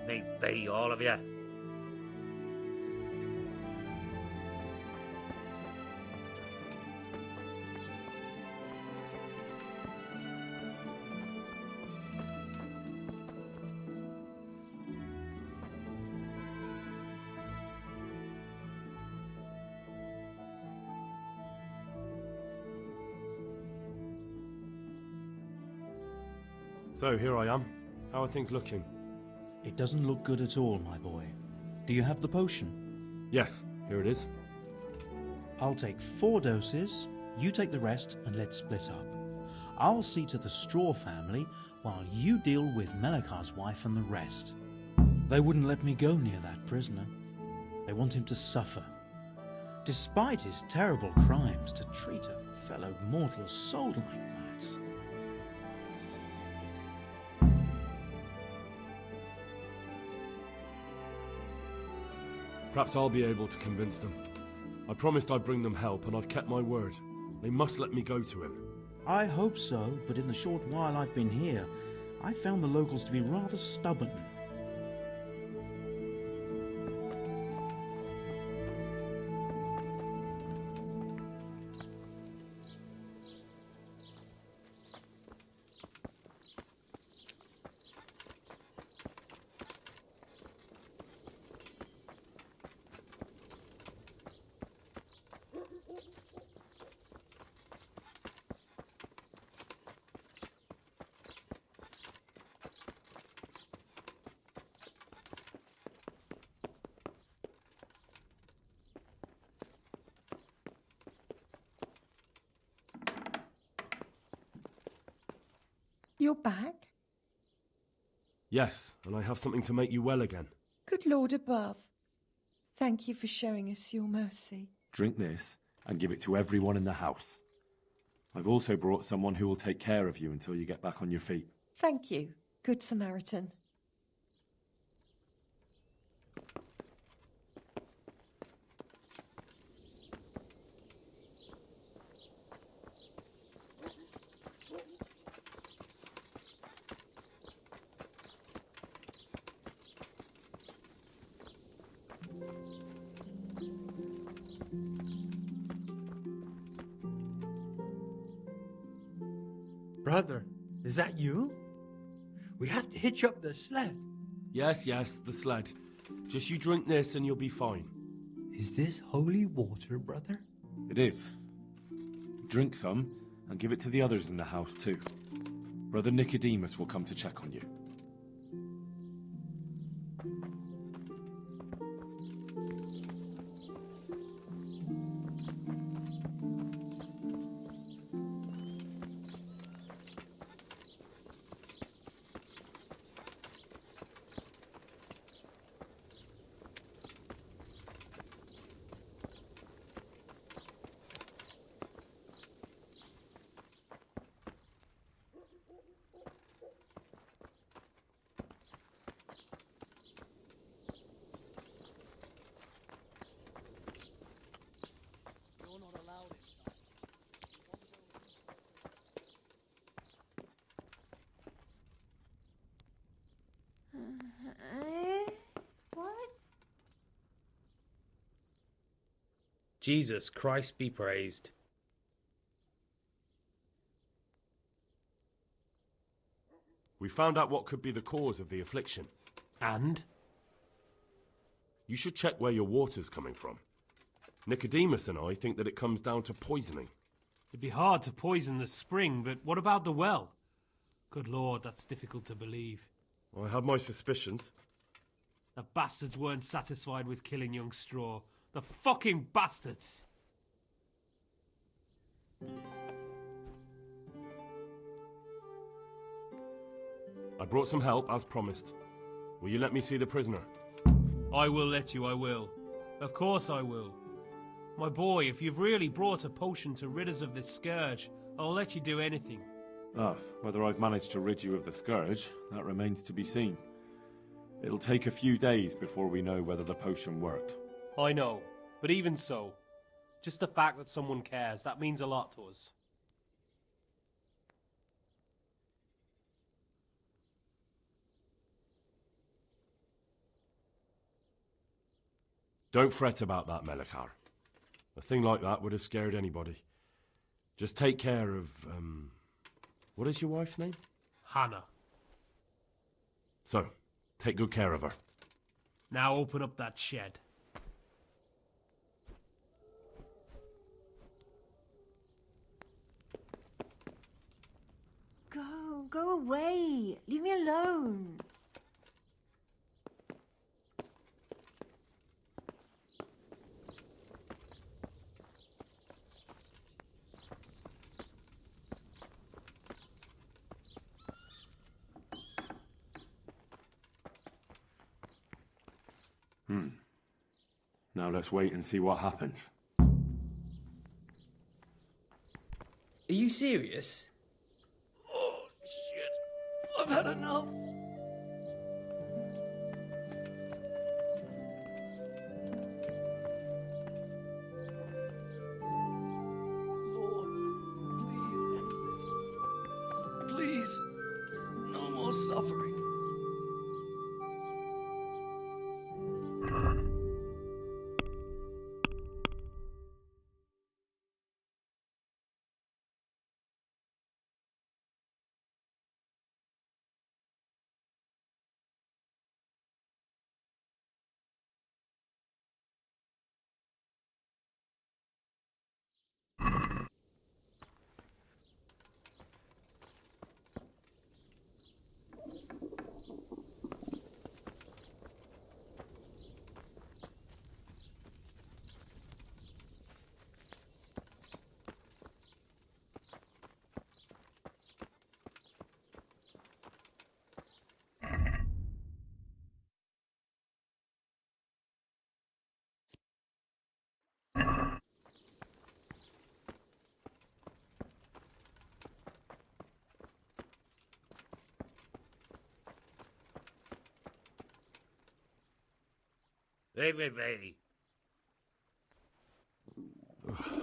Me be, all of you. So, here I am. How are things looking? It doesn't look good at all, my boy. Do you have the potion? Yes, here it is. I'll take 4 doses, you take the rest, and let's split up. I'll see to the Straw family, while you deal with Melikar's wife and the rest. They wouldn't let me go near that prisoner. They want him to suffer. Despite his terrible crimes, to treat a fellow mortal soul like that. Perhaps I'll be able to convince them. I promised I'd bring them help, and I've kept my word. They must let me go to him. I hope so, but in the short while I've been here, I found the locals to be rather stubborn. You're back? Yes, and I have something to make you well again. Good Lord above. Thank you for showing us your mercy. Drink this and give it to everyone in the house. I've also brought someone who will take care of you until you get back on your feet. Thank you, Good Samaritan. Brother, is that you? We have to hitch up the sled. Yes, the sled. Just you drink this and you'll be fine. Is this holy water, brother? It is. Drink some and give it to the others in the house too. Brother Nicodemus will come to check on you. What? Jesus Christ be praised. We found out what could be the cause of the affliction. And? You should check where your water's coming from. Nicodemus and I think that it comes down to poisoning. It'd be hard to poison the spring, but what about the well? Good Lord, that's difficult to believe. I have my suspicions. The bastards weren't satisfied with killing young Straw. The fucking bastards! I brought some help, as promised. Will you let me see the prisoner? I will let you, I will. Of course I will. My boy, if you've really brought a potion to rid us of this scourge, I'll let you do anything. Whether I've managed to rid you of the scourge, that remains to be seen. It'll take a few days before we know whether the potion worked. I know, but even so, just the fact that someone cares, that means a lot to us. Don't fret about that, Melekar. A thing like that would have scared anybody. Just take care of, what is your wife's name? Hannah. So, take good care of her. Now open up that shed. Go away. Leave me alone. Now let's wait and see what happens. Are you serious? Oh, shit. I've had enough. Lord, please end this. Please. No more suffering. Hey.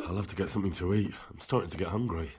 I'll have to get something to eat. I'm starting to get hungry.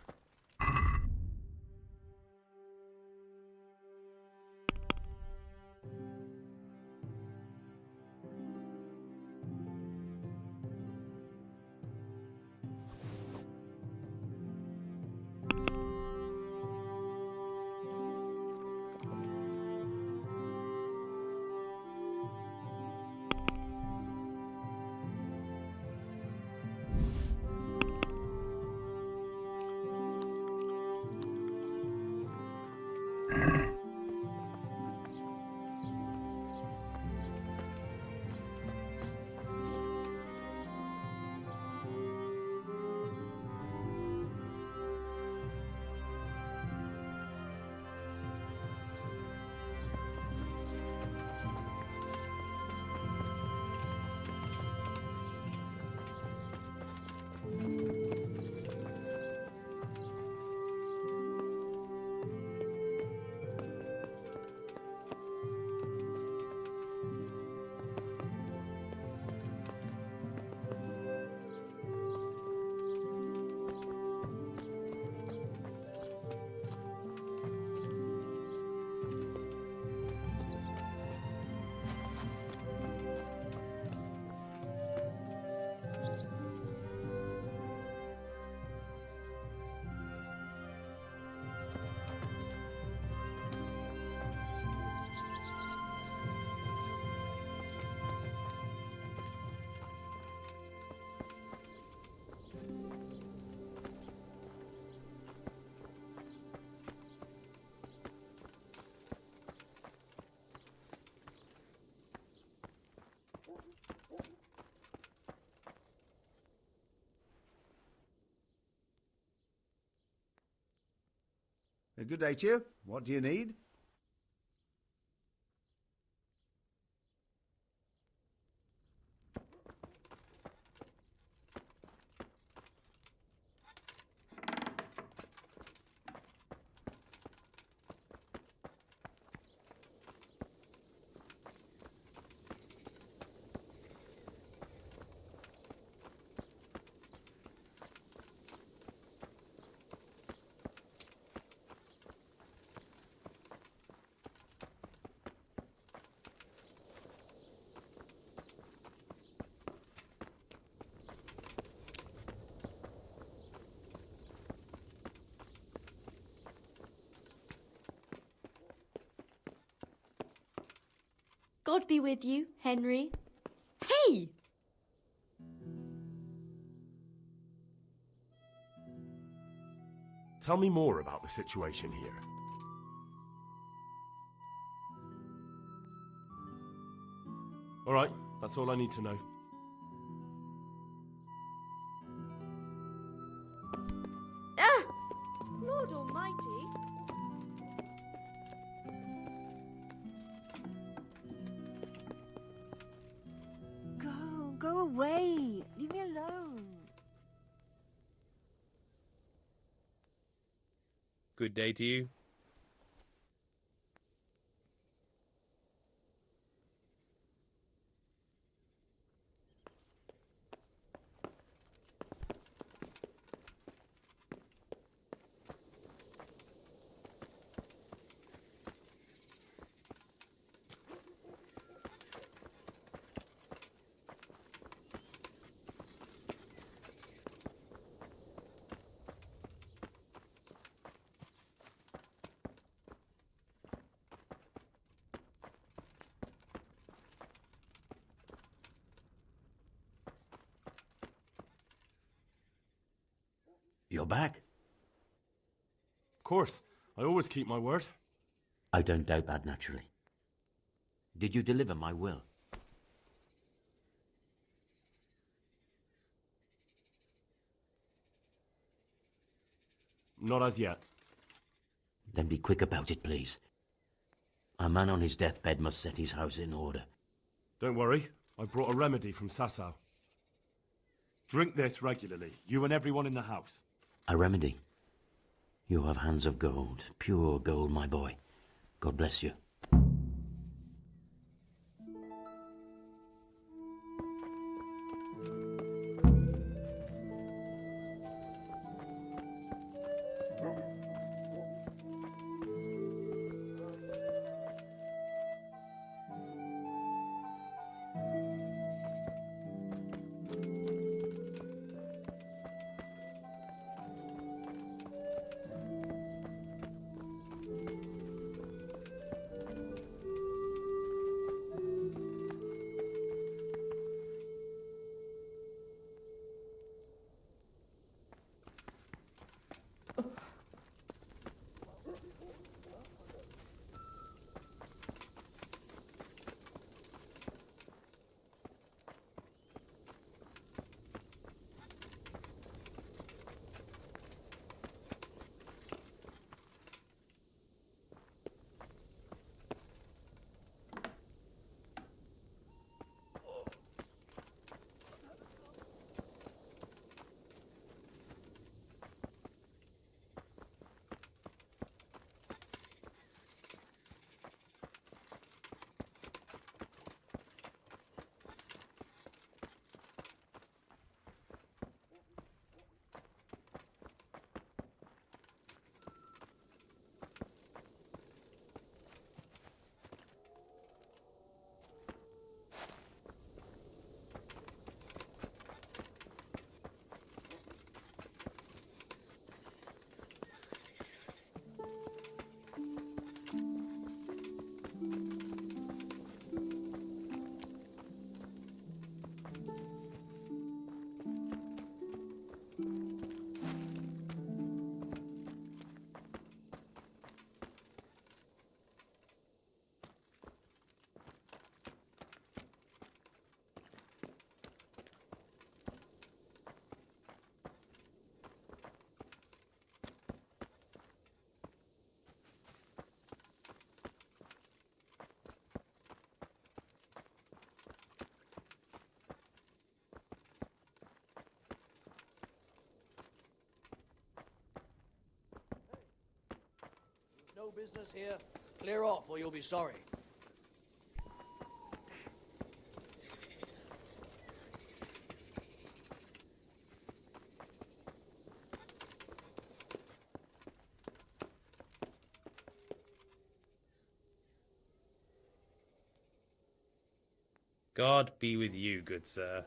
Good day to you. What do you need? God be with you, Henry. Hey! Tell me more about the situation here. All right, that's all I need to know. Lord Almighty. Go away. Leave me alone. Good day to you. You're back? Of course. I always keep my word. I don't doubt that, naturally. Did you deliver my will? Not as yet. Then be quick about it, please. A man on his deathbed must set his house in order. Don't worry. I brought a remedy from Sasau. Drink this regularly, you and everyone in the house. A remedy? You have hands of gold, pure gold, my boy. God bless you. No business here. Clear off or you'll be sorry. God be with you, good sir.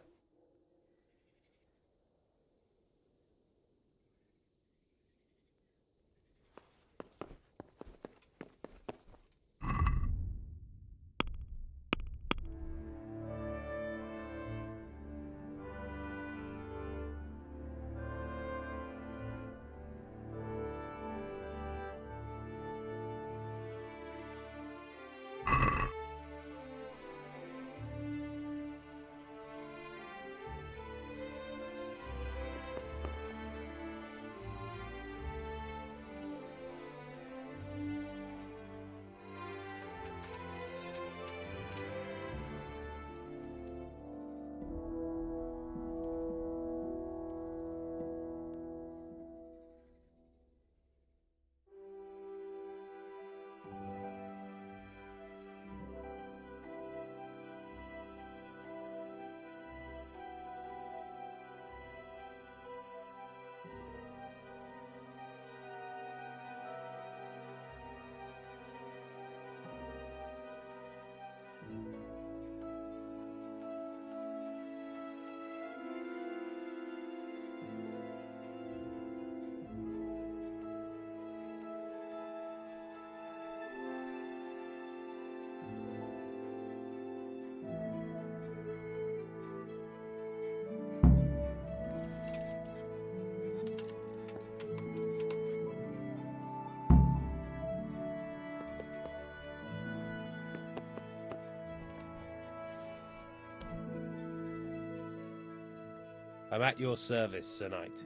I'm at your service, Sir Knight.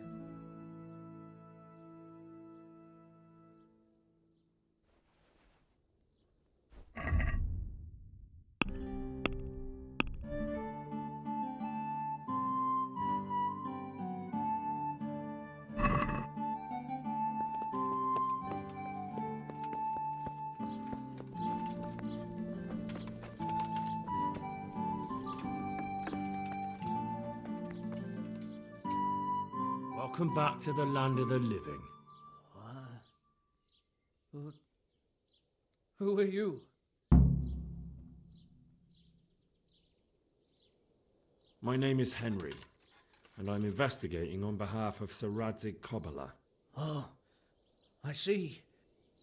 Welcome back to the land of the living. Who are you? My name is Henry, and I'm investigating on behalf of Sir Radzig Kobyla. Oh, I see.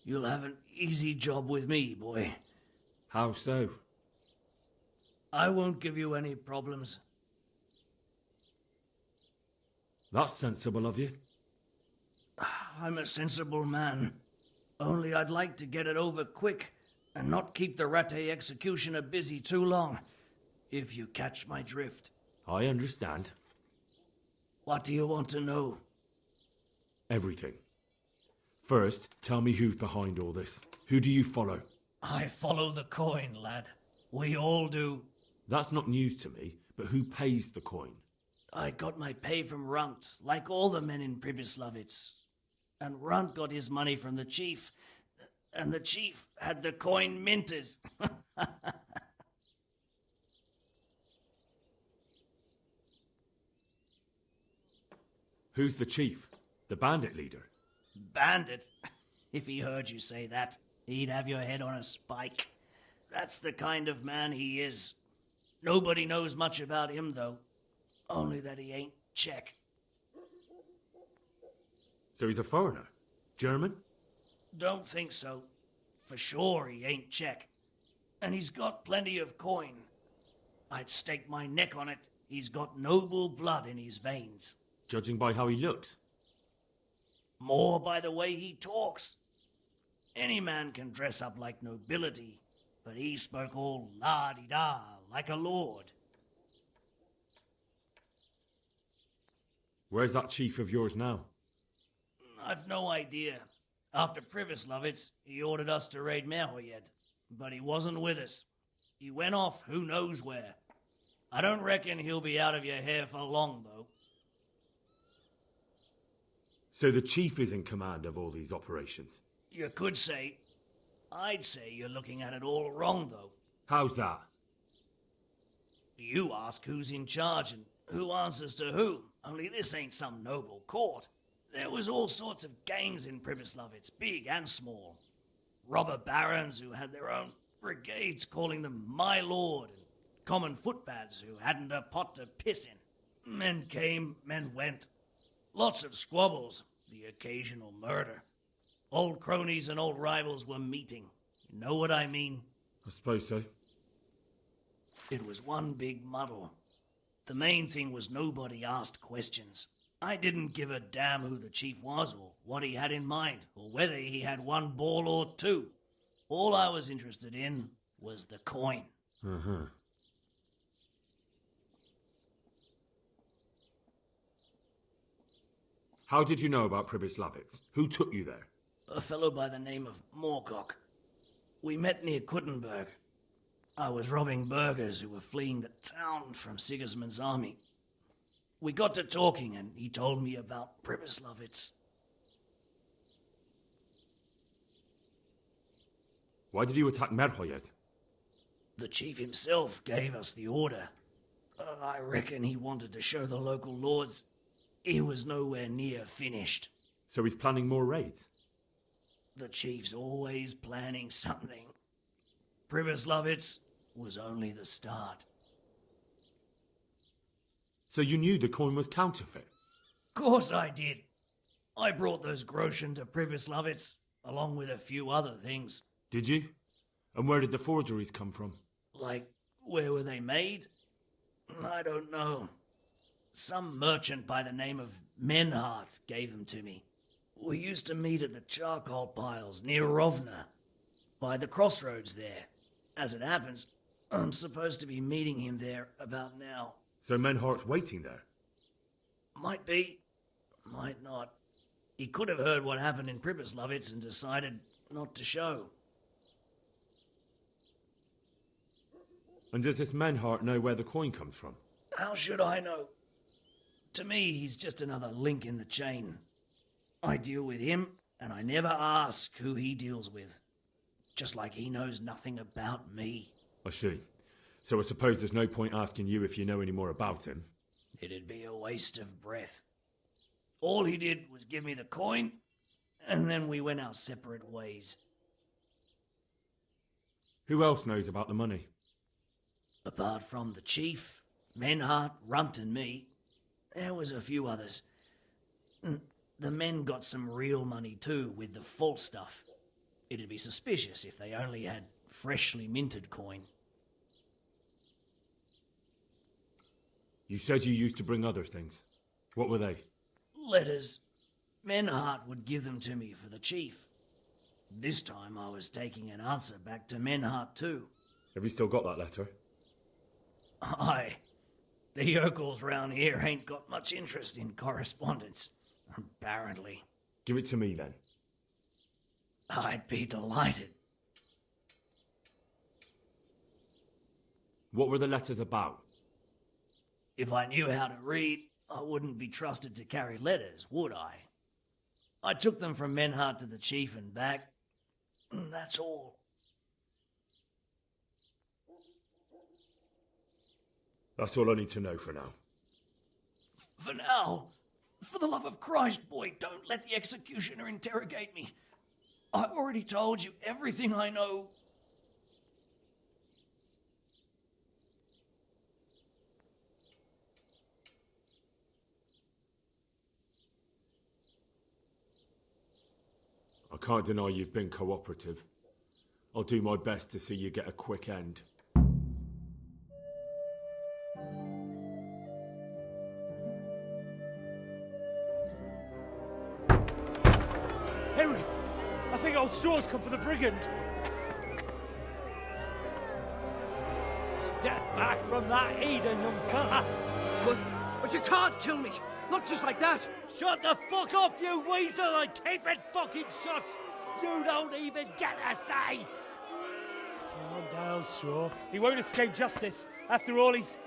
You'll have an easy job with me, boy. How so? I won't give you any problems. That's sensible of you. I'm a sensible man. Only I'd like to get it over quick and not keep the Rattay executioner busy too long, if you catch my drift. I understand. What do you want to know? Everything. First, tell me who's behind all this. Who do you follow? I follow the coin, lad. We all do. That's not news to me, but who pays the coin? I got my pay from Runt, like all the men in Pribyslavitz. And Runt got his money from the chief, and the chief had the coin minted. Who's the chief? The bandit leader? Bandit? If he heard you say that, he'd have your head on a spike. That's the kind of man he is. Nobody knows much about him, though. Only that he ain't Czech. So he's a foreigner? German? Don't think so. For sure he ain't Czech. And he's got plenty of coin. I'd stake my neck on it. He's got noble blood in his veins. Judging by how he looks? More by the way he talks. Any man can dress up like nobility, but he spoke all la-di-da like a lord. Where's that chief of yours now? I've no idea. After Pribyslavitz, he ordered us to raid Mrhoedov, but he wasn't with us. He went off who knows where. I don't reckon he'll be out of your hair for long, though. So the chief is in command of all these operations? You could say. I'd say you're looking at it all wrong, though. How's that? You ask who's in charge and who answers to who. Only this ain't some noble court. There was all sorts of gangs in Pribyslavitz, big and small. Robber barons who had their own brigades calling them my lord, and common footpads who hadn't a pot to piss in. Men came, men went. Lots of squabbles, the occasional murder. Old cronies and old rivals were meeting. You know what I mean? I suppose so. It was one big muddle. The main thing was nobody asked questions. I didn't give a damn who the chief was or what he had in mind or whether he had one ball or two. All I was interested in was the coin. Uh-huh. How did you know about Pribyslavitz? Who took you there? A fellow by the name of Morcock. We met near Kuttenberg. I was robbing burghers who were fleeing the town from Sigismund's army. We got to talking and he told me about Pribyslavitz. Why did you attack Mrhoedov? The chief himself gave us the order. I reckon he wanted to show the local lords he was nowhere near finished. So he's planning more raids? The chief's always planning something. Pribyslavitz was only the start. So you knew the coin was counterfeit? Course I did. I brought those groschen to Pribyslavitz, along with a few other things. Did you? And where did the forgeries come from? Like, where were they made? I don't know. Some merchant by the name of Menhart gave them to me. We used to meet at the charcoal piles near Rovna, by the crossroads there. As it happens, I'm supposed to be meeting him there about now. So Menhart's waiting there? Might be, might not. He could have heard what happened in Pripyatlovitz and decided not to show. And does this Menhart know where the coin comes from? How should I know? To me, he's just another link in the chain. I deal with him, and I never ask who he deals with. Just like he knows nothing about me. I see. So I suppose there's no point asking you if you know any more about him. It'd be a waste of breath. All he did was give me the coin, and then we went our separate ways. Who else knows about the money? Apart from the chief, Menhart, Runt and me, there was a few others. The men got some real money too, with the false stuff. It'd be suspicious if they only had freshly minted coin. You said you used to bring other things. What were they? Letters. Menhart would give them to me for the chief. This time I was taking an answer back to Menhart too. Have you still got that letter? Aye. The yokels round here ain't got much interest in correspondence, apparently. Give it to me then. I'd be delighted. What were the letters about? If I knew how to read, I wouldn't be trusted to carry letters, would I? I took them from Menhart to the chief and back. That's all. That's all I need to know for now. For now, for the love of Christ, boy, don't let the executioner interrogate me. I already told you everything I know. I can't deny you've been cooperative. I'll do my best to see you get a quick end. Henry! I think old Straw's come for the brigand. Step back from that Eden, young fella. But you can't kill me. Not just like that. Shut the fuck up, you weasel, and keep it fucking shut. You don't even get a say. Calm down, Straw. He won't escape justice. After all, he's...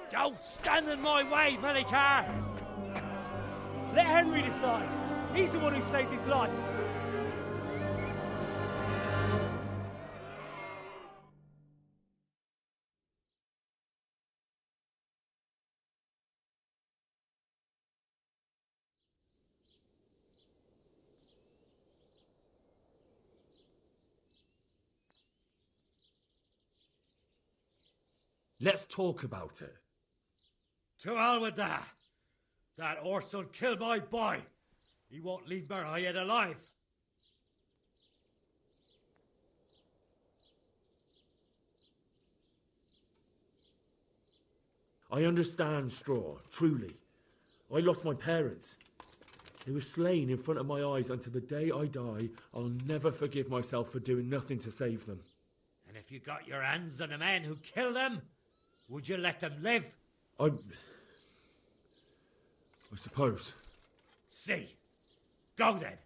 Don't stand in my way, Melikar. Let Henry decide. He's the one who saved his life. Let's talk about it. To hell with that. That horse will kill my boy. He won't leave Mrhoed alive. I understand, Straw, truly. I lost my parents. They were slain in front of my eyes, and to the day I die, I'll never forgive myself for doing nothing to save them. And if you got your hands on the men who killed them, would you let them live? I suppose. See. Go then.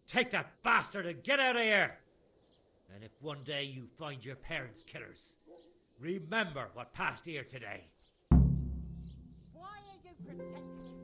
Take that bastard and get out of here. And if one day you find your parents' killers, remember what passed here today. Why are you protecting